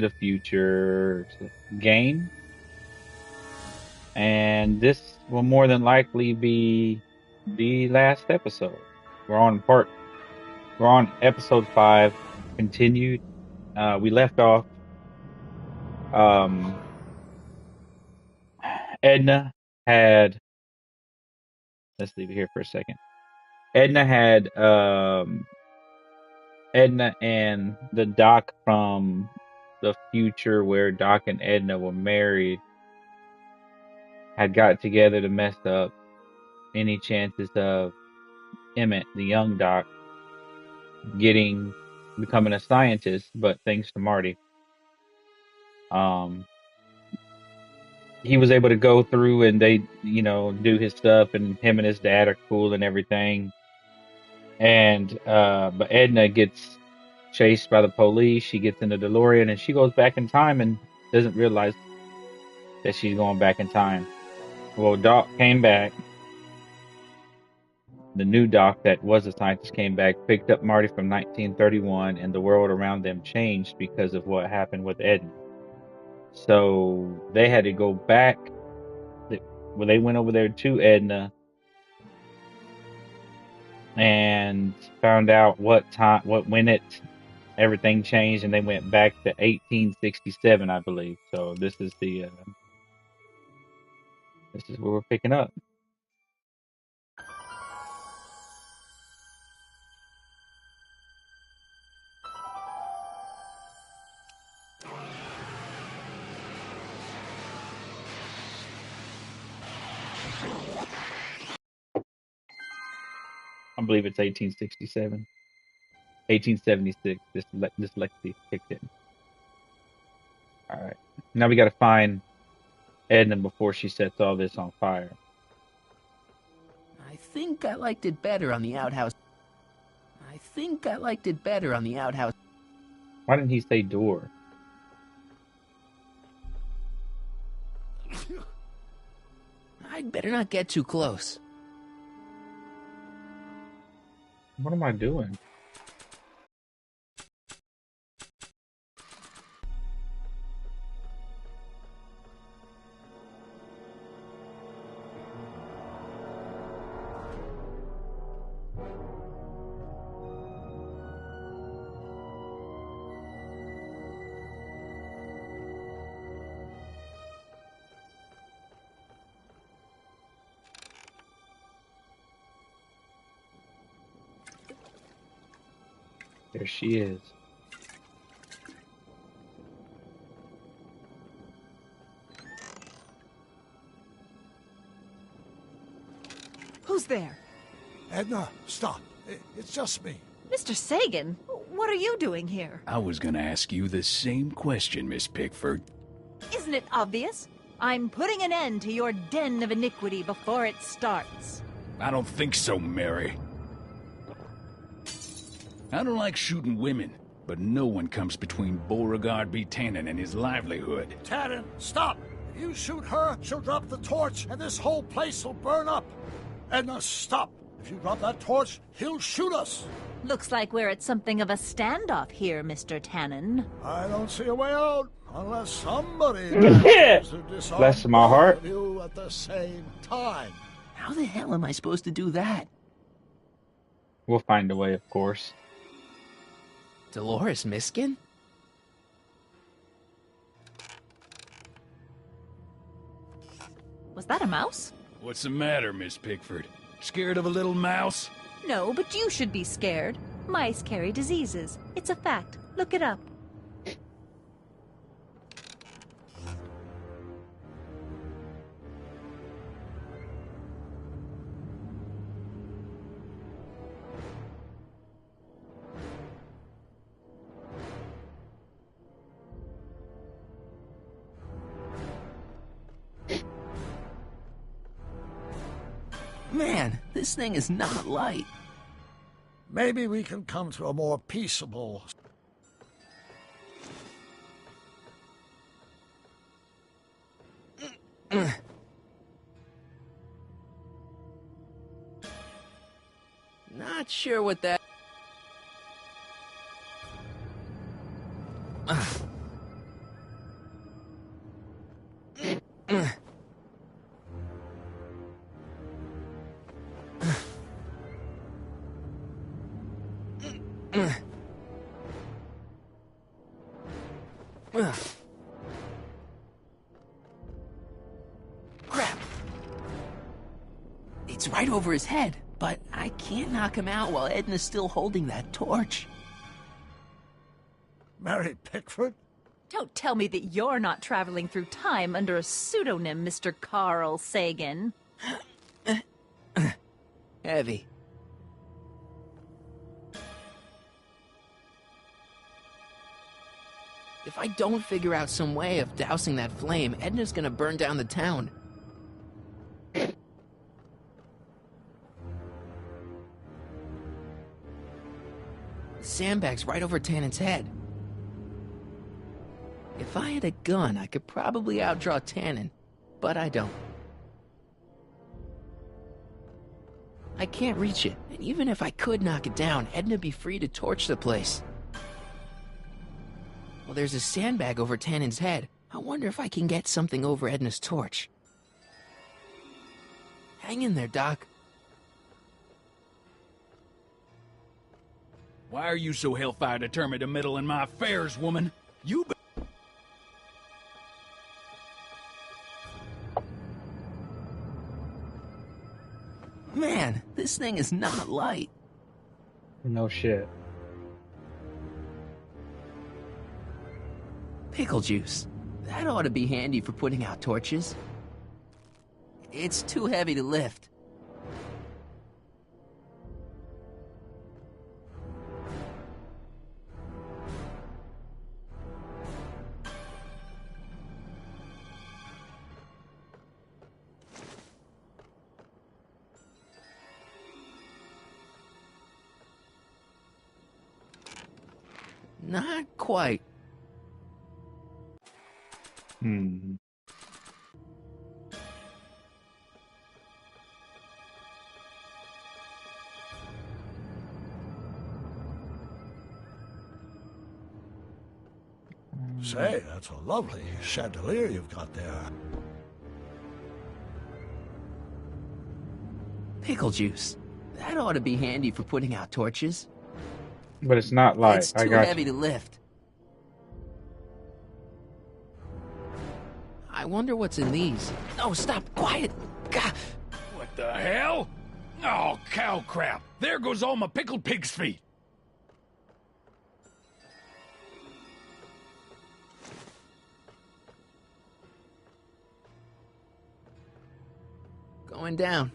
to the future to gain. And this will more than likely be the last episode. We're on part, we're on episode 5, continued. We left off, um, Edna had, let's leave it here for a second. Edna had, Edna and the Doc from the future where Doc and Edna were married had got together to mess up any chances of Emmett, the young Doc, getting becoming a scientist, but thanks to Marty, um, he was able to go through and they, do his stuff, and him and his dad are cool and everything. And but Edna gets chased by the police. She gets in the DeLorean and she goes back in time and doesn't realize that she's going back in time. Well, Doc came back. The new Doc that was a scientist came back, picked up Marty from 1931, and the world around them changed because of what happened with Edna. So they had to go back. Well, they went over there to Edna and found out what time, when everything changed, and they went back to 1867, I believe. So this is where we're picking up. I believe it's 1867, 1876. This Lexi kicked in. All right, now we got to find Edna before she sets all this on fire. I think I liked it better on the outhouse. I think I liked it better on the outhouse. Why didn't he say door? I'd better not get too close. What am I doing? There she is. Who's there? Edna, stop. It's just me. Mr. Sagan, what are you doing here? I was gonna ask you the same question, Miss Pickford. Isn't it obvious? I'm putting an end to your den of iniquity before it starts. I don't think so, Mary. I don't like shooting women, but no one comes between Beauregard B. Tannen and his livelihood. Tannen, stop! If you shoot her, she'll drop the torch, and this whole place will burn up. Edna, stop! If you drop that torch, he'll shoot us. Looks like we're at something of a standoff here, Mr. Tannen. I don't see a way out unless somebody Bless my heart. you at the same time. How the hell am I supposed to do that? We'll find a way, of course. Dolores Miskin? Was that a mouse? What's the matter, Miss Pickford? Scared of a little mouse? No, but you should be scared. Mice carry diseases. It's a fact. Look it up. Man, this thing is not light. Maybe we can come to a more peaceable... Not sure what that... Ugh. Crap. It's right over his head, but I can't knock him out while Edna's still holding that torch. Mary Pickford? Don't tell me that you're not traveling through time under a pseudonym, Mr. Carl Sagan. Heavy. If I don't figure out some way of dousing that flame, Edna's gonna burn down the town. The sandbag's right over Tannen's head. If I had a gun, I could probably outdraw Tannen, but I don't. I can't reach it, and even if I could knock it down, Edna'd be free to torch the place. Well, there's a sandbag over Tannen's head. I wonder if I can get something over Edna's torch. Hang in there, Doc. Why are you so hellfire determined to meddle in my affairs, woman? You Man, this thing is not light. No shit. Pickle juice. That ought to be handy for putting out torches. It's too heavy to lift. Not quite. Say, that's a lovely chandelier you've got there. Pickle juice. That ought to be handy for putting out torches. But it's not light. It's I too got heavy to lift. I wonder what's in these. No, stop! Quiet! Gah! What the hell? Oh, cow crap! There goes all my pickled pig's feet! Going down.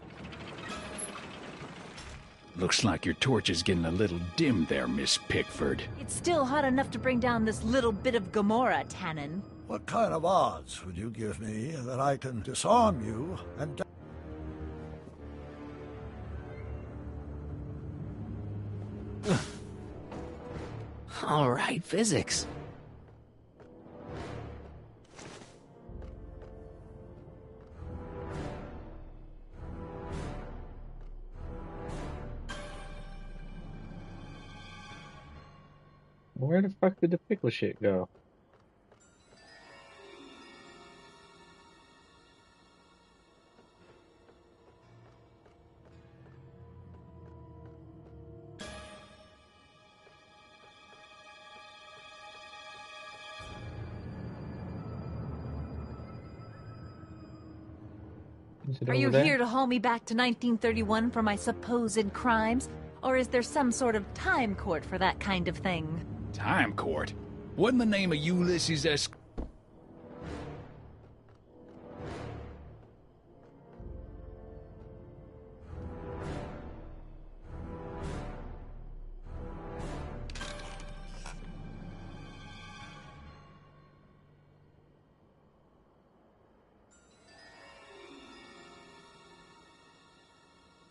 Looks like your torch is getting a little dim there, Miss Pickford. It's still hot enough to bring down this little bit of Gomorrah, Tannen. What kind of odds would you give me that I can disarm you and... All right, physics. Where the fuck did the pickle shit go? Is it Are over you there? here to haul me back to 1931 for my supposed crimes? Or is there some sort of time court for that kind of thing? Time court? Wasn't the name of Ulysses S.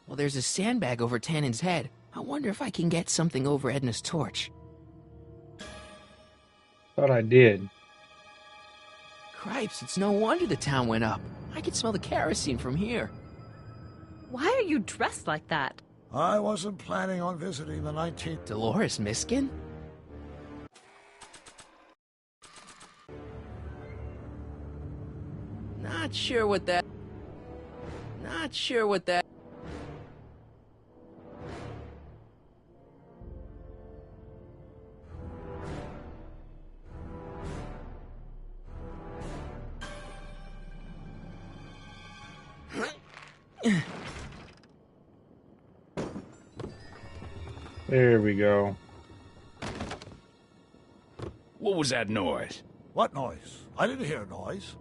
Well, there's a sandbag over Tannen's head. I wonder if I can get something over Edna's torch. Thought I did. Cripes, it's no wonder the town went up. I can smell the kerosene from here. Why are you dressed like that? I wasn't planning on visiting the 19th... Dolores Miskin? Not sure what that... There we go. What was that noise? What noise? I didn't hear a noise.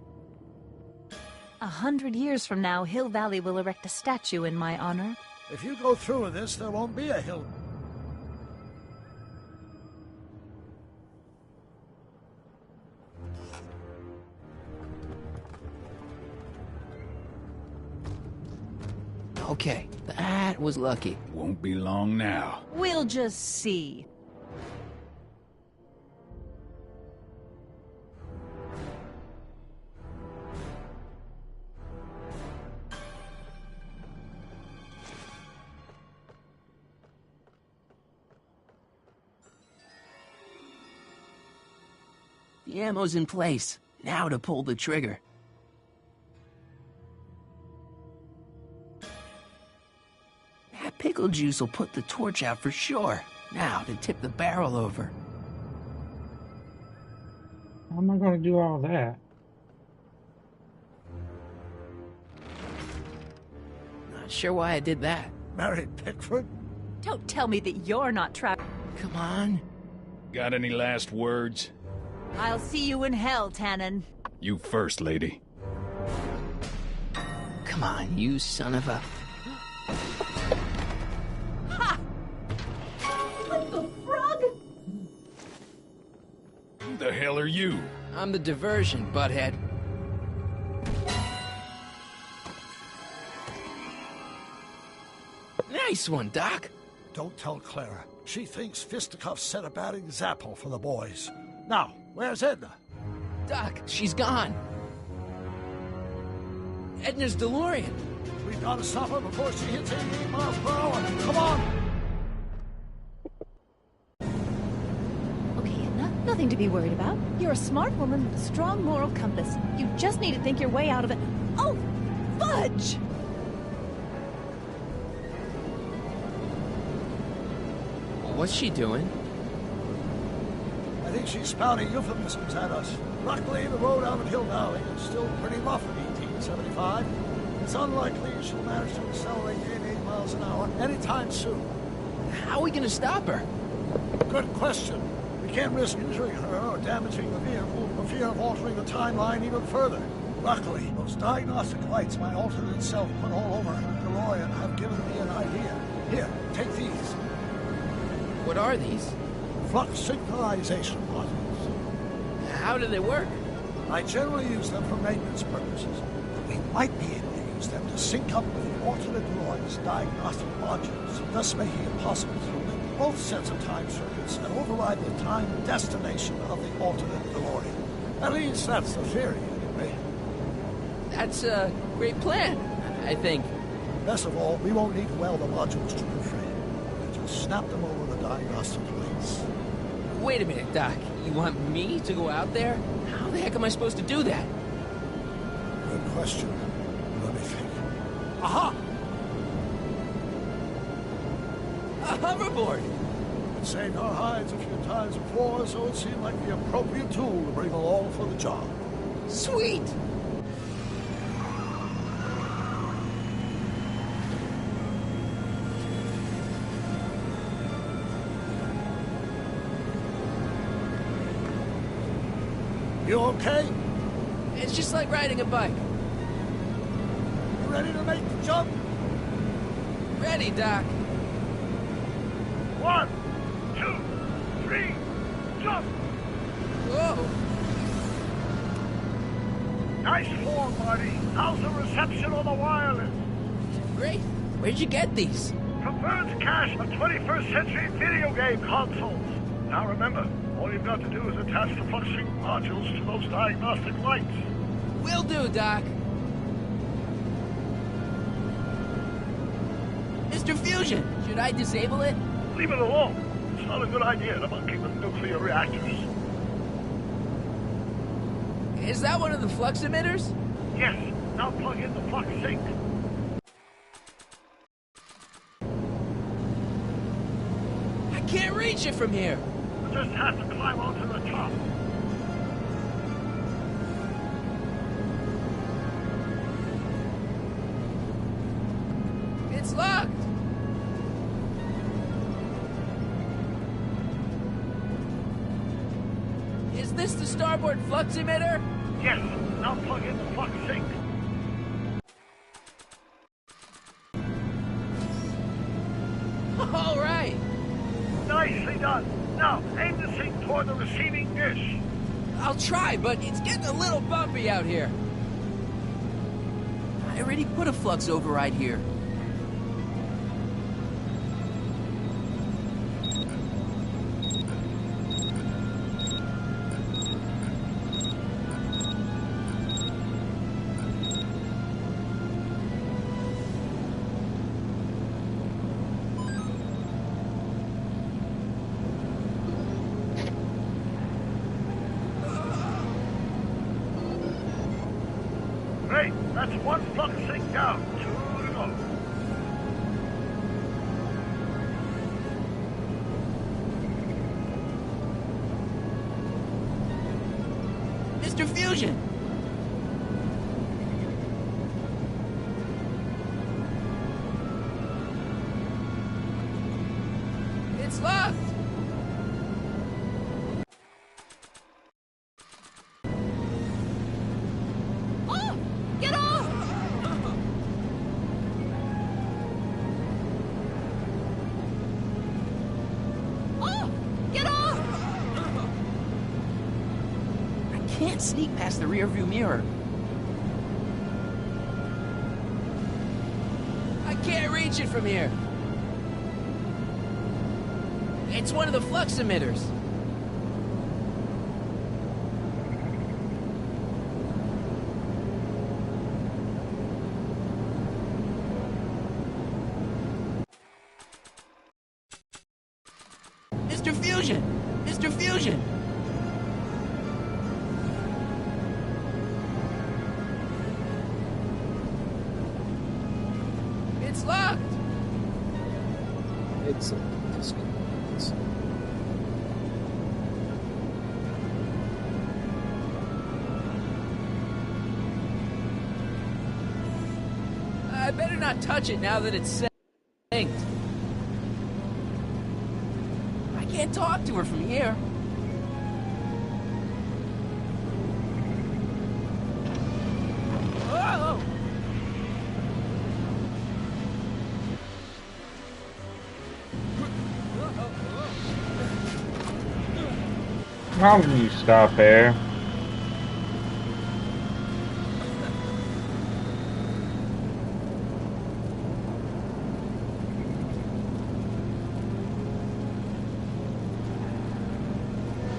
100 years from now, Hill Valley will erect a statue in my honor. If you go through with this, there won't be a hill. Okay, that was lucky. Won't be long now. We'll just see. The ammo's in place. Now to pull the trigger. That pickle juice will put the torch out for sure. Now to tip the barrel over. How am I going to do all that? Not sure why I did that. Married Pickford? Don't tell me that you're not trapped. Come on. Got any last words? I'll see you in hell, Tannen. You first, lady. Come on, you son of a... Ha! What the frog? Who the hell are you? I'm the diversion, butthead. Nice one, Doc. Don't tell Clara. She thinks fisticuffs set a bad example for the boys. Now, where's Edna? Doc, she's gone. Edna's DeLorean. We've got to stop her before she hits 88 miles per hour. Come on! Okay, Edna, nothing to be worried about. You're a smart woman with a strong moral compass. You just need to think your way out of it. Oh, fudge! What's she doing? I think she's spouting euphemisms at us. Luckily, the road out of Hill Valley is still pretty rough in 1875. It's unlikely she'll manage to accelerate 88 miles an hour anytime soon. How are we gonna stop her? Good question. We can't risk injuring her or damaging the vehicle for fear of altering the timeline even further. Luckily, those diagnostic lights my alternate self put all over her DeLorean have given me an idea. Here, take these. What are these? Flux synchronization modules. How do they work? I generally use them for maintenance purposes, but we might be able to use them to sync up with the alternate DeLorean's diagnostic modules, thus making it possible to link both sets of time circuits and override the time destination of the alternate DeLorean. At least that's the theory, anyway. That's a great plan, I think. Best of all, we won't need to weld the modules to the frame. We'll just snap them over the diagnostic plates. Wait a minute, Doc. You want me to go out there? How the heck am I supposed to do that? Good question. Let me think. Aha! A hoverboard! We've saved our hides a few times before, so it seemed like the appropriate tool to bring along for the job. Sweet! You okay? It's just like riding a bike. You ready to make the jump? Ready, Doc. 1, 2, 3, jump! Whoa! Nice form, Marty. How's the reception on the wireless? Great. Where'd you get these? From Bird's Cache of 21st century video game consoles. Now remember, all you've got to do is attach the flux sync modules to those diagnostic lights. Will do, Doc. Mr. Fusion, should I disable it? Leave it alone. It's not a good idea to monkey with nuclear reactors. Is that one of the flux emitters? Yes, now plug in the flux sync. I can't reach it from here. You just have to climb onto the top. starboard flux emitter? Yes, now plug in the flux sink. All right. Nicely done. Now, aim the sink toward the receiving dish. I'll try, but it's getting a little bumpy out here. I already put a flux override here. Great, that's one flux sink down. 2 to go. Mr. Fusion! It's locked! Oh! Get off! Oh! Get off! I can't sneak past the rearview mirror. I can't reach it from here. It's one of the flux emitters. Mr. Fusion! Mr. Fusion! It's locked! It's a disconnect. I better not touch it now that it's synced. I can't talk to her from here. Whoa! How can you stop there?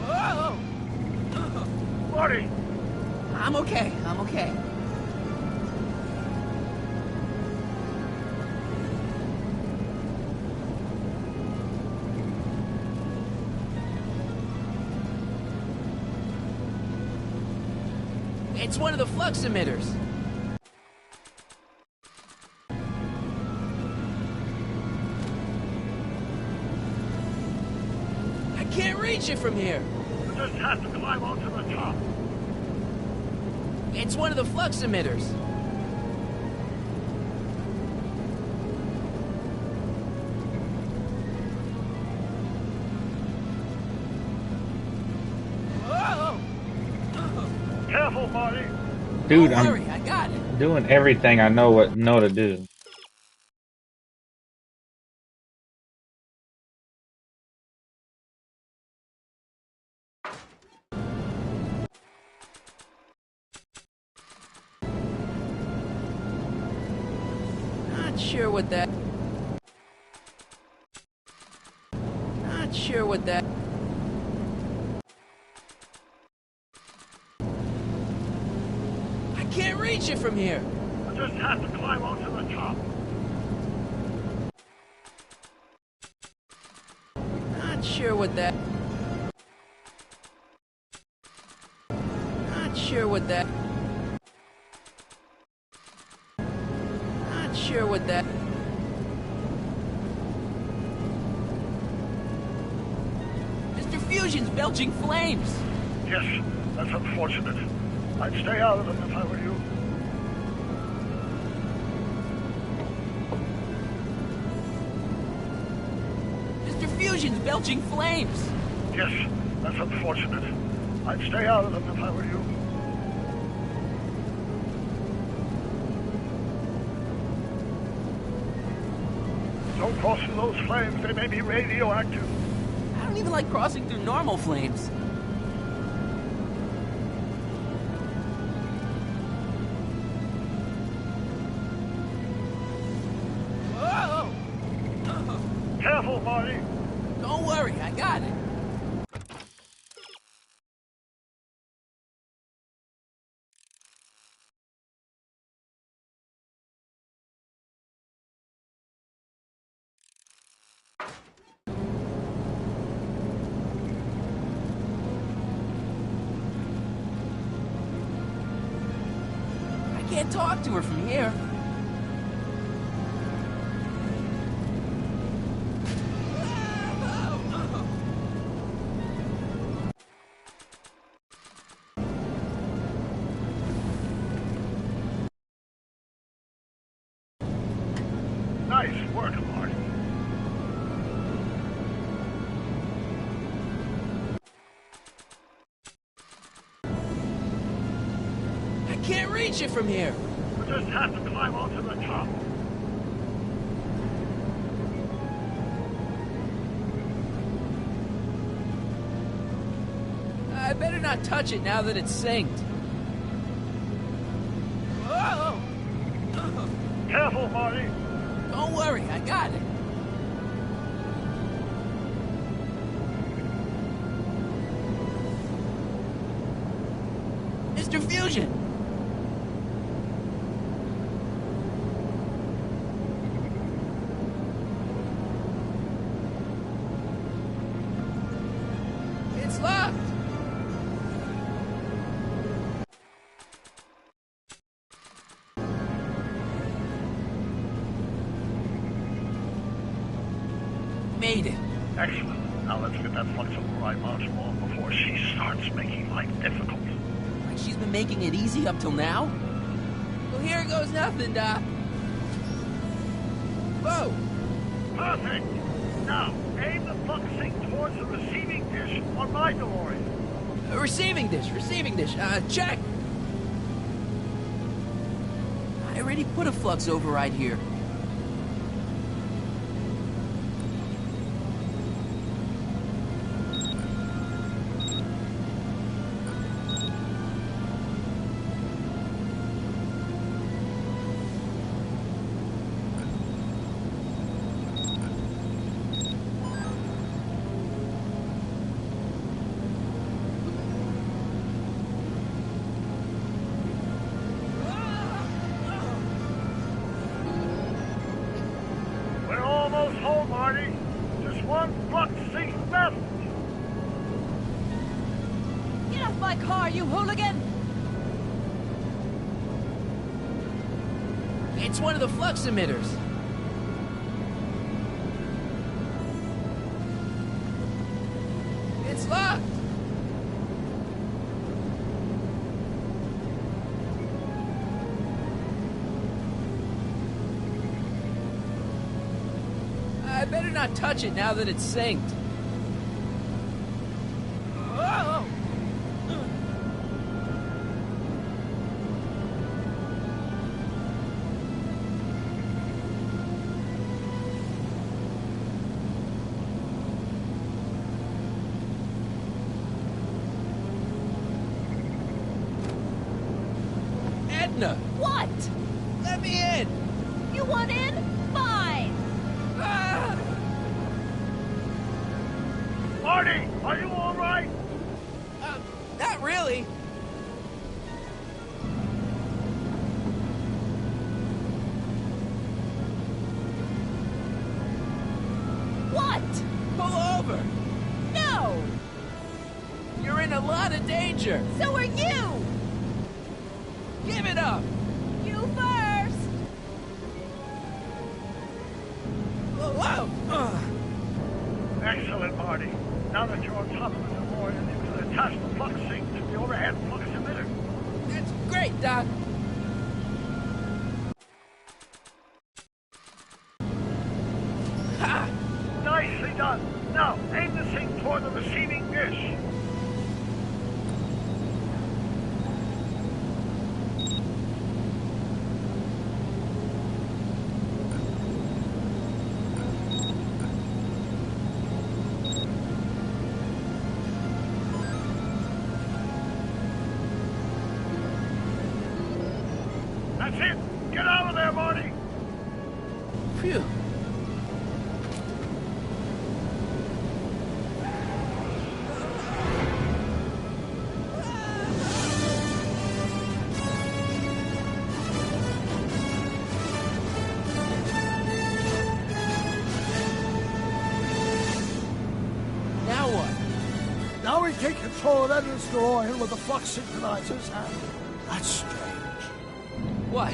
Whoa! Marty! I'm okay. I'm okay. It's one of the flux emitters. I can't reach it from here. You just have to climb onto the top. It's one of the flux emitters. Whoa! Careful, Marty. Dude, Don't I'm worry, I got it. doing everything I know to do. Not sure what that. Not sure what that. I can't reach it from here. You just have to climb onto the top. Not sure what that. Not sure what that. Not sure what that. Mr. Fusion's belching flames. Yes, that's unfortunate. I'd stay out of them if I were you. Mr. Fusion's belching flames. Yes, that's unfortunate. I'd stay out of them if I were you. Don't cross through those flames. They may be radioactive. I don't even like crossing through normal flames. Whoa! Careful, Marty. Don't worry, I got it. I can't talk to her from here. Nice work, Marty. I can't reach it from here. We just have to climb onto the top. I better not touch it now that it's synced. Whoa! Careful, Marty. Don't worry, I got it. Mr. Fusion! It's locked! Made it. Excellent. Now let's get that flux override module off before she starts making life difficult. Like she's been making it easy up till now? Well, here goes nothing, Doc. Whoa! Perfect. Now, aim the flux sink towards the receiving dish on my DeLorean. Receiving dish. Check! I already put a flux override here. We're almost home, Marty. Just one flux sink left. Get off my car, you hooligan! It's one of the flux emitters. It's locked. I better not touch it now that it's synced. Whoa! Edna! What? Let me in! You want in? Fine! Ah! Marty, are you all right? Not really. What? Pull over! No! You're in a lot of danger! So are you! Give it up! You first! Whoa! Excellent, Marty. Now that you're on top of the DeLorean, you can attach the flux sink to the overhead flux emitter. That's great, Doc. Ha! Nicely done. Now, aim the sink toward the receiving dish. That's it! Get out of there, Marty! Phew. Now what? Now we take control of Edna's DeLorean with the flux synchronizers, and that's strange. What?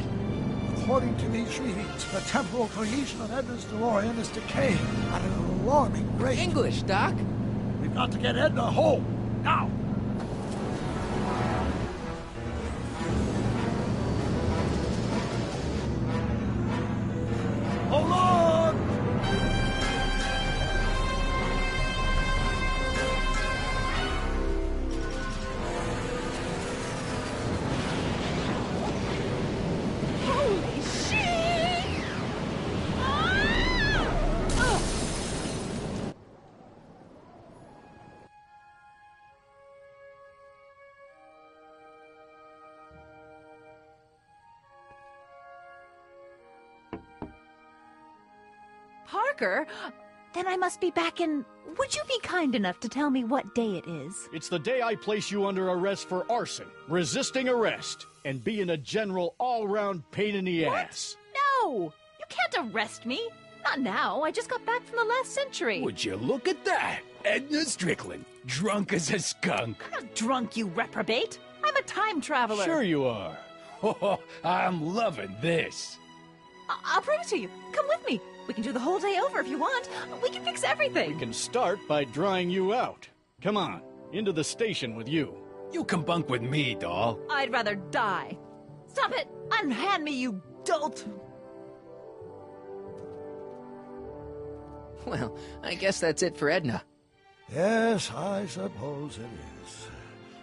According to these readings, the temporal cohesion of Edna's DeLorean is decaying at an alarming rate. English, Doc. We've got to get Edna home, now! Hold on! Holy shit! Parker? Then I must be back in... Would you be kind enough to tell me what day it is? It's the day I place you under arrest for arson, resisting arrest, and being a general all-round pain in the ass. No! You can't arrest me. Not now. I just got back from the last century. Would you look at that? Edna Strickland, drunk as a skunk. I'm not drunk, you reprobate. I'm a time traveler. Sure you are. Oh, I'm loving this. I'll prove it to you. Come with me. We can do the whole day over if you want. We can fix everything. We can start by drying you out. Come on, into the station with you. You can bunk with me, doll. I'd rather die. Stop it! Unhand me, you dolt! Well, I guess that's it for Edna. Yes, I suppose it is.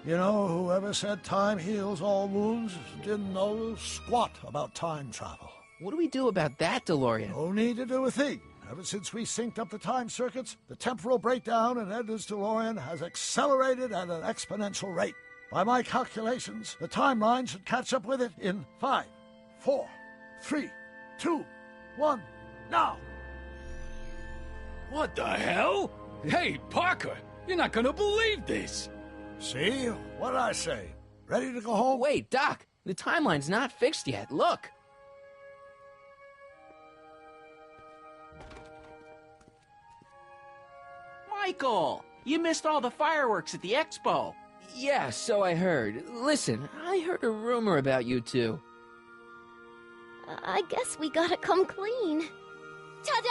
You know, whoever said time heals all wounds didn't know squat about time travel. What do we do about that, DeLorean? No need to do a thing. Ever since we synced up the time circuits, the temporal breakdown in Edna's DeLorean has accelerated at an exponential rate. By my calculations, the timeline should catch up with it in 5, 4, 3, 2, 1, now! What the hell? Hey, Parker, you're not gonna believe this. See? What'd I say? Ready to go home? Wait, Doc. The timeline's not fixed yet. Look. Michael, you missed all the fireworks at the expo. Yeah, so I heard. Listen, I heard a rumor about you two. I guess we gotta come clean. Ta-da!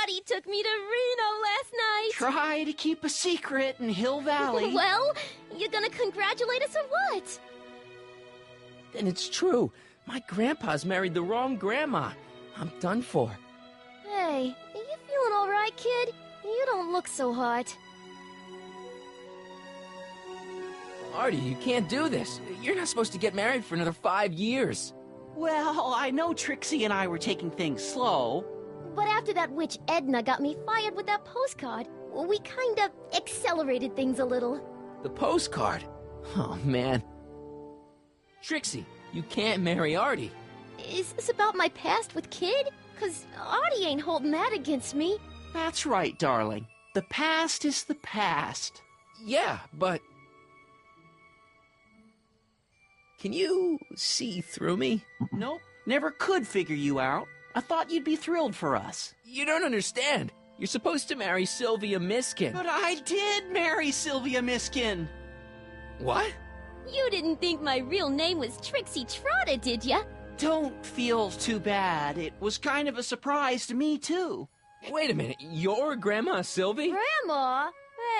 Artie took me to Reno last night. Try to keep a secret in Hill Valley. Well, you gonna congratulate us or what? And it's true. My grandpa's married the wrong grandma. I'm done for. Hey, are you feeling all right, kid? You don't look so hot. Artie, you can't do this. You're not supposed to get married for another 5 years. Well, I know Trixie and I were taking things slow. But after that witch Edna got me fired with that postcard, we kind of accelerated things a little. The postcard? Oh, man. Trixie, you can't marry Artie. Is this about my past with Kid? 'Cause Artie ain't holding that against me. That's right, darling. The past is the past. Yeah, but... Can you see through me? Nope, never could figure you out. I thought you'd be thrilled for us. You don't understand. You're supposed to marry Sylvia Miskin. But I did marry Sylvia Miskin. What? You didn't think my real name was Trixie Trotter, did ya? Don't feel too bad. It was kind of a surprise to me, too. Wait a minute, you're Grandma Sylvie? Grandma?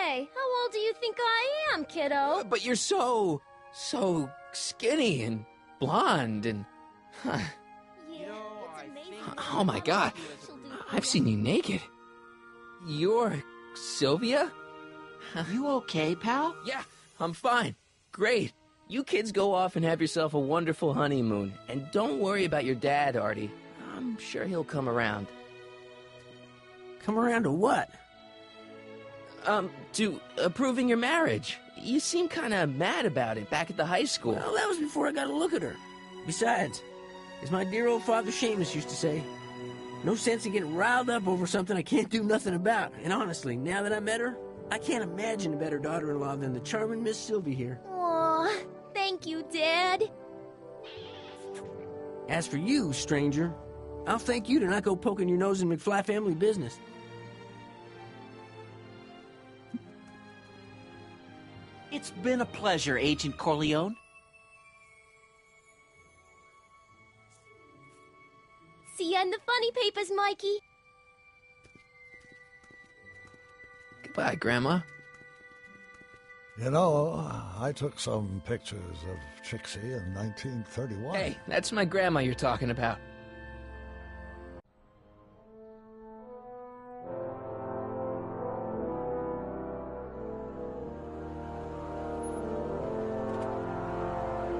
Hey, how old do you think I am, kiddo? But you're so skinny and blonde and... Huh. Yeah, it's amazing. Oh my God, I've seen you naked. You're Sylvia? You okay, pal? Yeah, I'm fine. Great. You kids go off and have yourself a wonderful honeymoon. And don't worry about your dad, Artie. I'm sure he'll come around. Come around to what? To approving your marriage. You seem kind of mad about it back at the high school. Well, that was before I got a look at her. Besides, As my dear old father Seamus used to say, no sense in getting riled up over something I can't do nothing about. And honestly, now that I met her, I can't imagine a better daughter-in-law than the charming Miss Sylvie here. Aw, thank you, Dad. As for you, stranger, I'll thank you to not go poking your nose in McFly family business. It's been a pleasure, Agent Corleone. See ya in the funny papers, Mikey. Goodbye, Grandma. You know, I took some pictures of Trixie in 1931. Hey, that's my grandma you're talking about.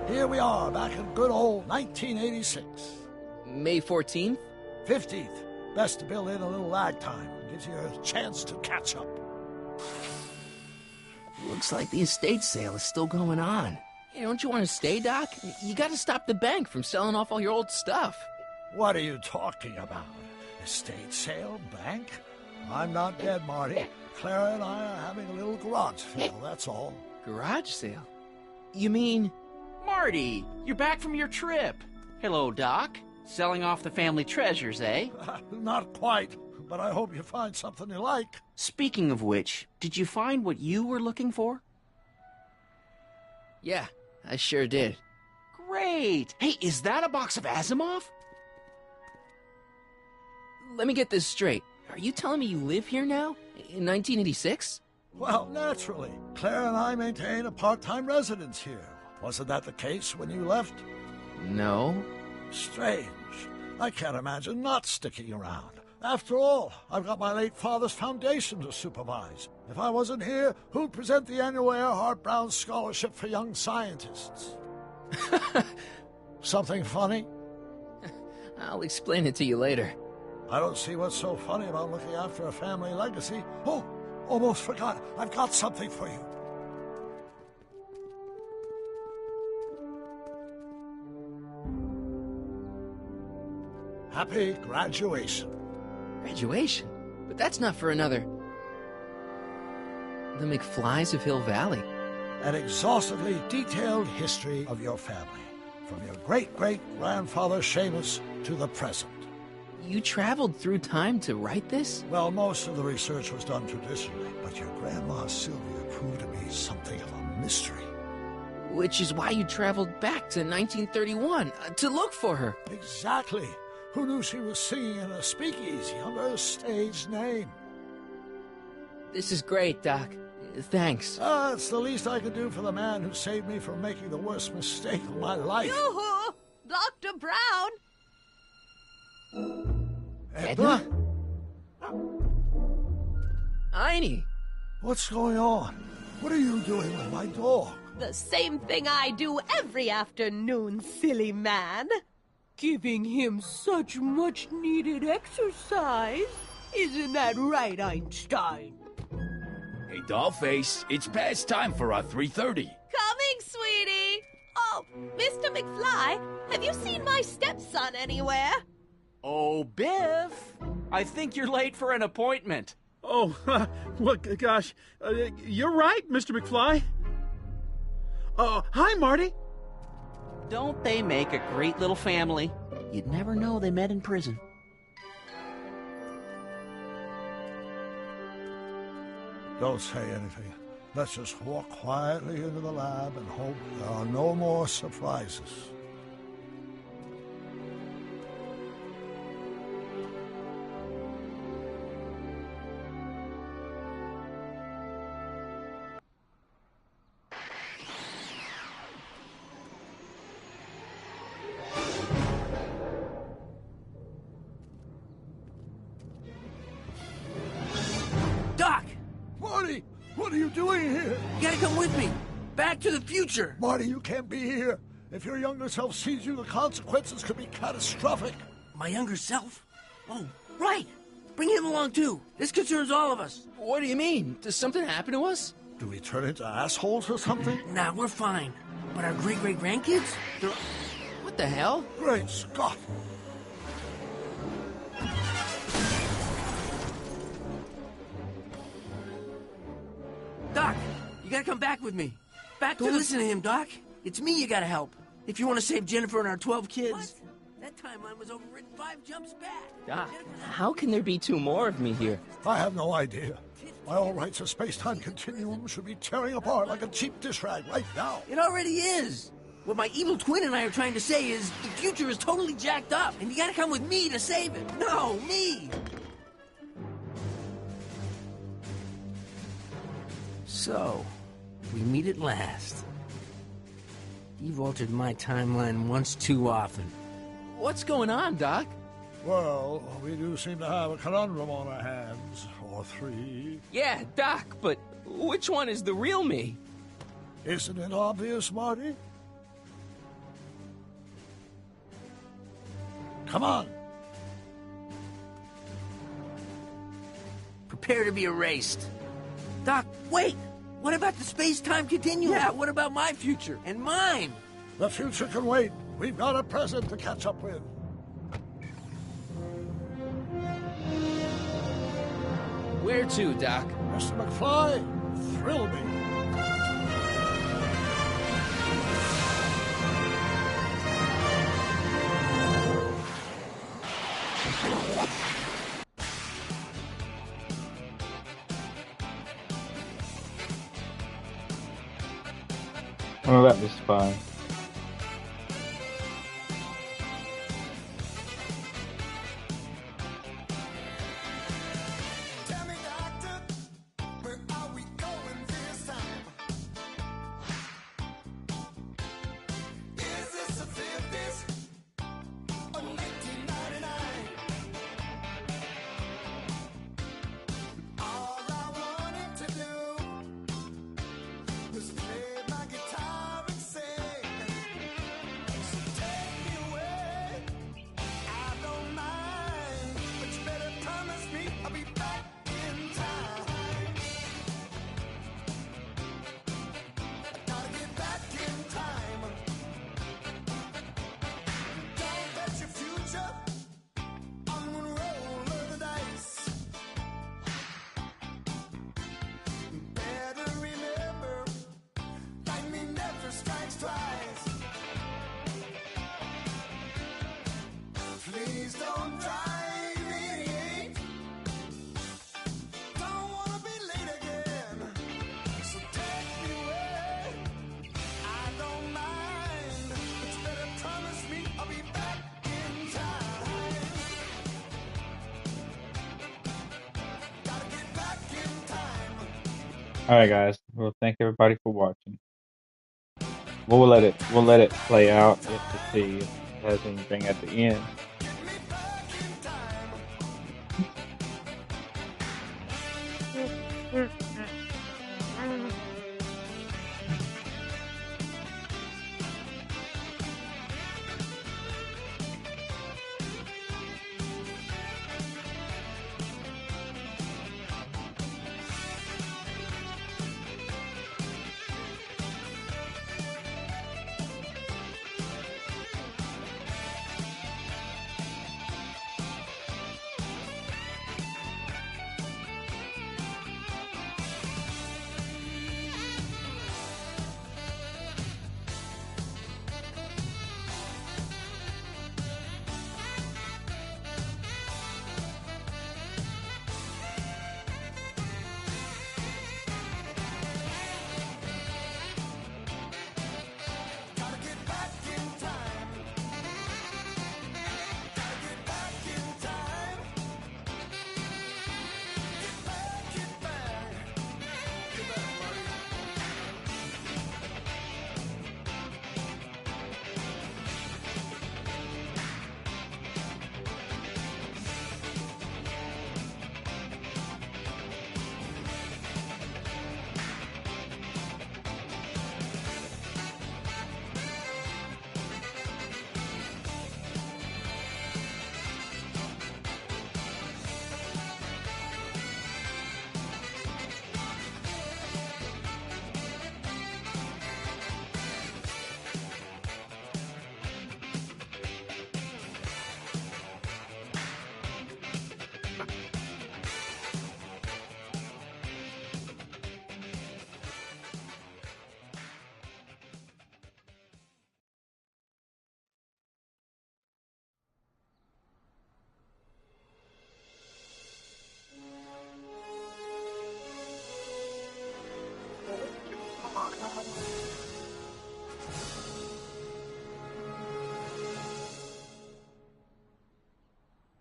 Here we are, back in good old 1986. May 14th? 15th. Best to build in a little lag time. Gives you a chance to catch up. Looks like the estate sale is still going on. Hey, don't you want to stay, Doc? You gotta stop the bank from selling off all your old stuff. What are you talking about? Estate sale? Bank? I'm not dead, Marty. Clara and I are having a little garage sale, that's all. Garage sale? You mean... Marty, you're back from your trip. Hello, Doc. Selling off the family treasures, eh? Not quite, but I hope you find something you like. Speaking of which, did you find what you were looking for? Yeah, I sure did. Great! Hey, is that a box of Asimov? Let me get this straight. Are you telling me you live here now? In 1986? Well, naturally. Claire and I maintain a part-time residence here. Wasn't that the case when you left? No. Strange. I can't imagine not sticking around. After all, I've got my late father's foundation to supervise. If I wasn't here, who'd present the annual Earhart Brown Scholarship for Young Scientists? Something funny? I'll explain it to you later. I don't see what's so funny about looking after a family legacy. Oh, almost forgot. I've got something for you. Happy graduation. Graduation? But that's not for another... The McFlys of Hill Valley. An exhaustively detailed history of your family, from your great-great-grandfather Seamus to the present. You traveled through time to write this? Well, most of the research was done traditionally, but your grandma Sylvia proved to be something of a mystery. Which is why you traveled back to 1931, to look for her. Exactly. Who knew she was singing in a speakeasy under a stage name? This is great, Doc. Thanks. It's the least I could do for the man who saved me from making the worst mistake of my life. Yoo-hoo! Dr. Brown! Edna? Einie! What's going on? What are you doing with my dog? The same thing I do every afternoon, silly man. Giving him such much-needed exercise. Isn't that right, Einstein? Hey, Dollface, it's past time for our 3:30. Coming, sweetie! Oh, Mr. McFly, have you seen my stepson anywhere? Oh, Biff! I think you're late for an appointment. Oh, well, gosh, you're right, Mr. McFly. Hi, Marty. Don't they make a great little family? You'd never know they met in prison. Don't say anything. Let's just walk quietly into the lab and hope there are no more surprises. Doc! Marty, what are you doing here? You gotta come with me. Back to the future. Marty, you can't be here. If your younger self sees you, the consequences could be catastrophic. My younger self? Oh, right. Bring him along, too. This concerns all of us. What do you mean? Does something happen to us? Do we turn into assholes or something? Nah, we're fine. But our great-great-grandkids? They're... What What the hell? Great Scott! Doc, you gotta come back with me. Don't listen to him, Doc. It's me you gotta help. If you want to save Jennifer and our 12 kids. What? That timeline was overwritten 5 jumps back. Doc, how can there be 2 more of me here? I have no idea. By all rights, a space-time continuum should be tearing apart like a cheap dish rag right now. It already is. What my evil twin and I are trying to say is the future is totally jacked up, and you gotta come with me to save it. No, me! So, we meet at last. You've altered my timeline once too often. What's going on, Doc? Well, we do seem to have a conundrum on our hands. Or 3. Yeah, Doc, but which one is the real me? Isn't it obvious, Marty? Come on. Prepare to be erased. Doc, wait! What about the space-time continuum? Yeah, what about my future? And mine? The future can wait. We've got a present to catch up with. Where to, Doc? Mr. McFly, thrill me. Oh, that was fun. All right, guys. Well, thank everybody for watching. We'll let it play out just to see if it has anything at the end.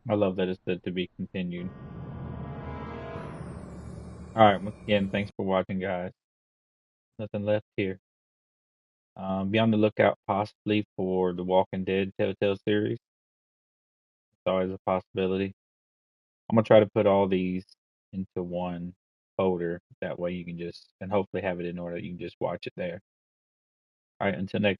I love that it said to be continued. All right, once again, thanks for watching, guys. Nothing left here. Be on the lookout possibly for the Walking Dead Telltale series. It's always a possibility. I'm gonna try to put all these into one folder. That way you can just, and hopefully have it in order. You can just watch it there. All right, until next